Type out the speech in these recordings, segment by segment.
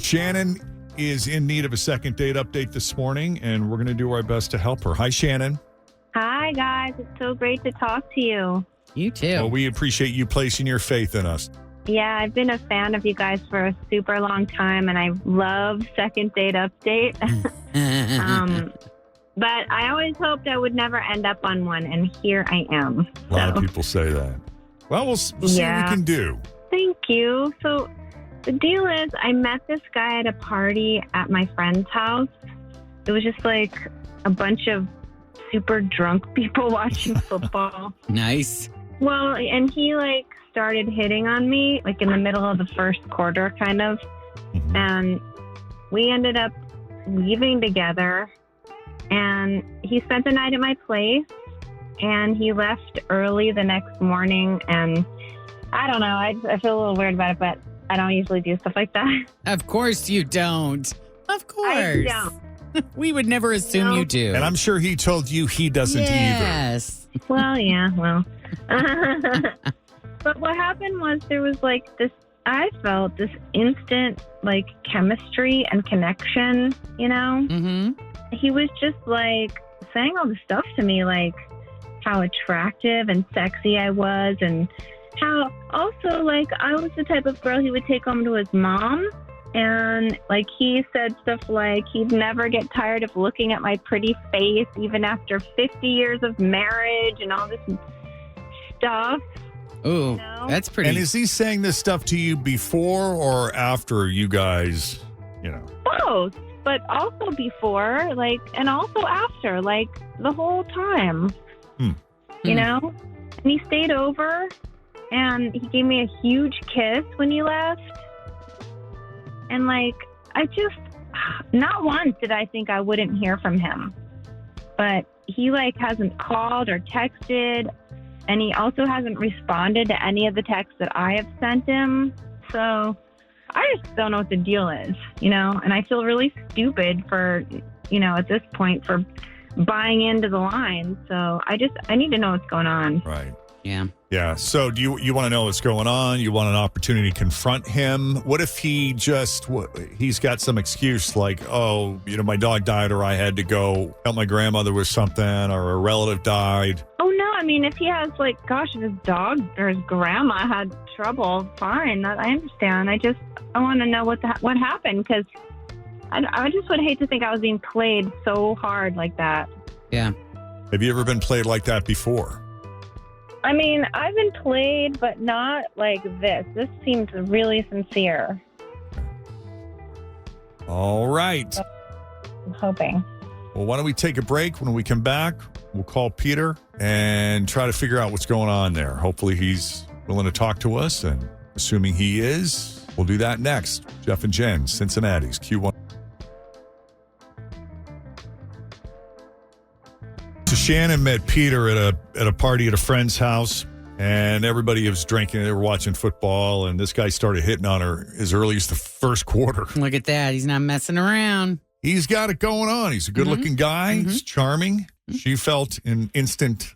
Shannon is in need of a second date update this morning, and we're going to do our best to help her. Hi, Shannon. Hi, guys. It's so great to talk to you. You too. Well, we appreciate you placing your faith in us. Yeah, I've been a fan of you guys for a super long time, and I love second date update. But I always hoped I would never end up on one, and here I am. A lot of people say that. Well, we'll see what we can do. Thank you. So the deal is I met this guy at a party at my friend's house. It was just like a bunch of super drunk people watching football. Nice. Well, and he started hitting on me in the middle of the first quarter kind of. Mm-hmm. And we ended up leaving together, and he spent the night at my place, and he left early the next morning. And I don't know, I feel a little weird about it, but I don't usually do stuff like that. Of course you don't. Of course. I don't. We would never assume you do. And I'm sure he told you he doesn't either. Yes. Well, yeah, well. But what happened was there was I felt this instant chemistry and connection, Mm-hmm. He was just saying all this stuff to me, how attractive and sexy I was, and how also I was the type of girl he would take home to his mom. And he said stuff like he'd never get tired of looking at my pretty face even after 50 years of marriage and all this stuff. Ooh, that's pretty. And is he saying this stuff to you before or after you guys, Both, but also before, and also after, the whole time. You know? And he stayed over, and he gave me a huge kiss when he left. And I just, not once did I think I wouldn't hear from him. But he hasn't called or texted. And he also hasn't responded to any of the texts that I have sent him. So I just don't know what the deal is, And I feel really stupid for, at this point for buying into the line. So I need to know what's going on. Right. Yeah. Yeah. So do you want to know what's going on? You want an opportunity to confront him? What if he's got some excuse my dog died, or I had to go help my grandmother with something, or a relative died? Oh, no. I mean, if he has if his dog or his grandma had trouble, fine. I understand. I want to know what happened, because I just would hate to think I was being played so hard like that. Yeah. Have you ever been played like that before? I mean, I've been played, but not like this. This seems really sincere. All right. I'm hoping. Well, why don't we take a break? When we come back, we'll call Peter and try to figure out what's going on there. Hopefully he's willing to talk to us, and assuming he is, we'll do that next. Jeff and Jenn, Cincinnati's Q1. So Shannon met Peter at a party at a friend's house, and everybody was drinking. They were watching football, and this guy started hitting on her as early as the first quarter. Look at that. He's not messing around. He's got it going on. He's a good-looking guy. Mm-hmm. He's charming. She felt an instant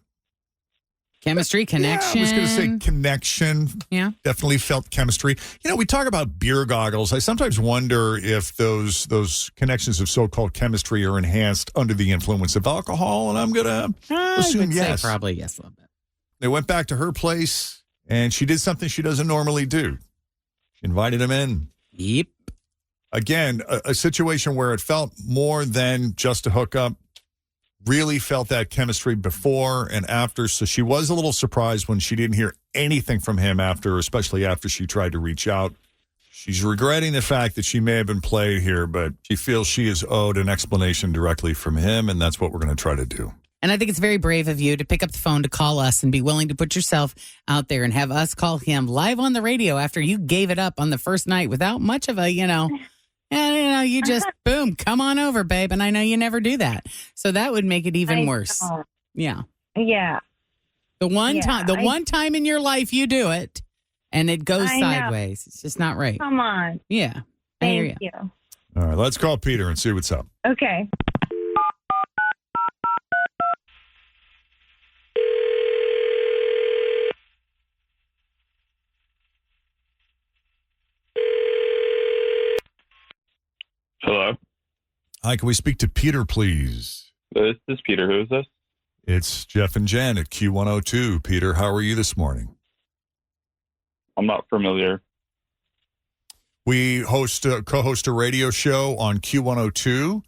chemistry, connection. Yeah, I was going to say connection. Yeah. Definitely felt chemistry. We talk about beer goggles. I sometimes wonder if those connections of so-called chemistry are enhanced under the influence of alcohol, and I'm going to assume yes. Say probably yes a little bit. They went back to her place, and she did something she doesn't normally do. She invited him in. Yep. Again, a situation where it felt more than just a hookup. Really felt that chemistry before and after. So she was a little surprised when she didn't hear anything from him after, especially after she tried to reach out. She's regretting the fact that she may have been played here, but she feels she is owed an explanation directly from him, and that's what we're going to try to do. And I think it's very brave of you to pick up the phone to call us and be willing to put yourself out there and have us call him live on the radio after you gave it up on the first night without much of a, And, you just, boom, come on over, babe. And I know you never do that. So that would make it even worse. Yeah. Yeah. The one time in your life you do it and it goes sideways. It's just not right. Come on. Yeah. Thank you. All right, let's call Peter and see what's up. Okay. Hi, can we speak to Peter, please? This is Peter. Who is this? It's Jeff and Jen at Q102. Peter, how are you this morning? I'm not familiar. We co-host a radio show on Q102,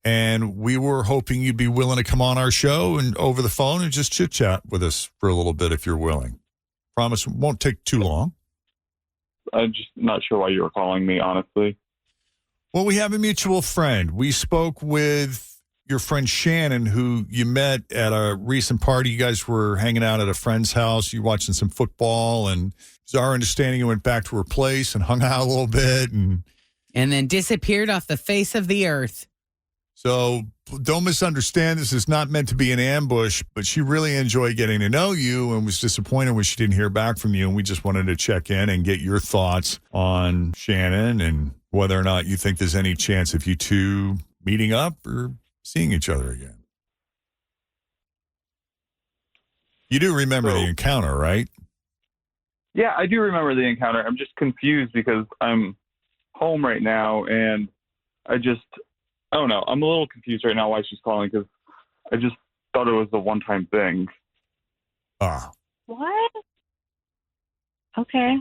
and we were hoping you'd be willing to come on our show and over the phone and just chit-chat with us for a little bit if you're willing. Promise it won't take too long. I'm just not sure why you were calling me, honestly. Well, we have a mutual friend. We spoke with your friend Shannon, who you met at a recent party. You guys were hanging out at a friend's house. You were watching some football, and it's our understanding you went back to her place and hung out a little bit. And then disappeared off the face of the earth. So don't misunderstand. This is not meant to be an ambush, but she really enjoyed getting to know you and was disappointed when she didn't hear back from you. And we just wanted to check in and get your thoughts on Shannon and whether or not you think there's any chance of you two meeting up or seeing each other again. You do remember the encounter, right? Yeah, I do remember the encounter. I'm just confused because I'm home right now, and I don't know. I'm a little confused right now why she's calling, because I just thought it was a one-time thing. What? Okay.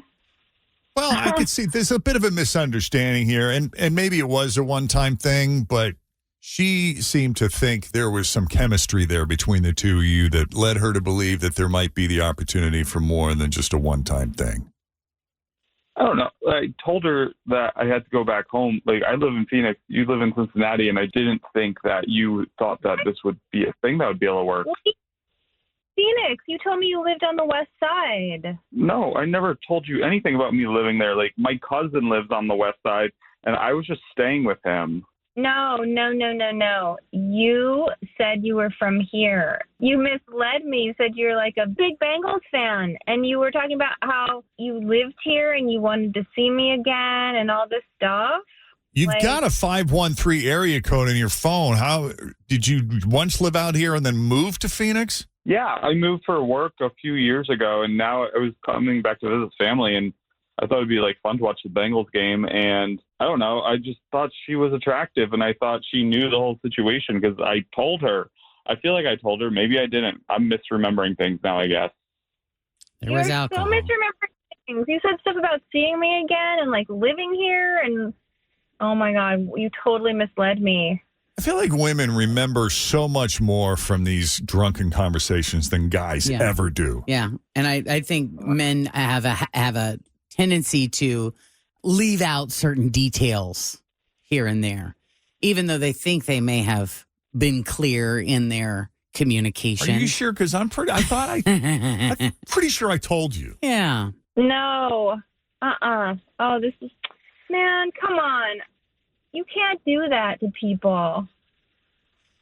Well, I could see there's a bit of a misunderstanding here, and maybe it was a one-time thing, but she seemed to think there was some chemistry there between the two of you that led her to believe that there might be the opportunity for more than just a one-time thing. I don't know. I told her that I had to go back home. Like, I live in Phoenix. You live in Cincinnati, and I didn't think that you thought that this would be a thing that would be able to work. Phoenix, you told me you lived on the west side. No, I never told you anything about me living there. Like, my cousin lives on the west side, and I was just staying with him. No. You said you were from here. You misled me. You said you were like a big Bengals fan, and you were talking about how you lived here and you wanted to see me again and all this stuff. You've got a 513 area code in your phone. How did you once live out here and then move to Phoenix? Yeah, I moved for work a few years ago, and now I was coming back to visit family, and I thought it'd be like fun to watch the Bengals game. And I don't know, I just thought she was attractive, and I thought she knew the whole situation because I told her. I feel like I told her. Maybe I didn't. I'm misremembering things now, I guess. There was alcohol. So misremembering things. You said stuff about seeing me again and like living here, and oh my God, you totally misled me. I feel like women remember so much more from these drunken conversations than guys ever do. Yeah, and I think men have a tendency to leave out certain details here and there, even though they think they may have been clear in their communication. Are you sure? Because I'm pretty sure I told you. Yeah. No. Oh, this is, man, come on. You can't do that to people.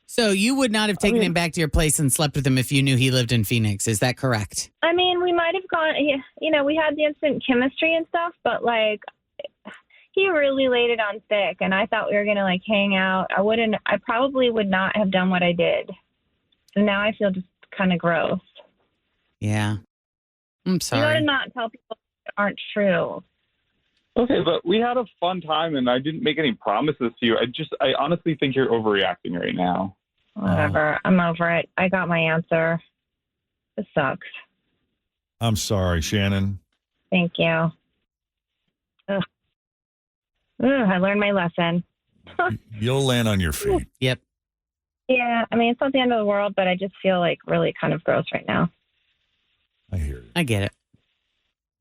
So you would not have taken him back to your place and slept with him if you knew he lived in Phoenix. Is that correct? I mean, we might have gone, we had the instant chemistry and stuff, but like, he really laid it on thick, and I thought we were going to like hang out. I probably would not have done what I did. So now I feel just kind of gross. Yeah. I'm sorry. You got to not tell people that aren't true. Okay, but we had a fun time, and I didn't make any promises to you. I honestly think you're overreacting right now. Whatever. I'm over it. I got my answer. This sucks. I'm sorry, Shannon. Thank you. Ugh. I learned my lesson. You'll land on your feet. Yep. Yeah, I mean, it's not the end of the world, but I just feel like really kind of gross right now. I hear you. I get it.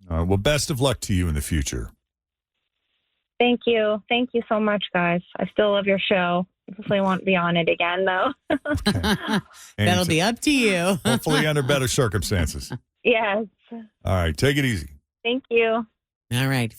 All right, well, best of luck to you in the future. Thank you. Thank you so much, guys. I still love your show. I definitely won't be on it again, though. Okay. That'll be up to you. Hopefully under better circumstances. Yes. All right, take it easy. Thank you. All right.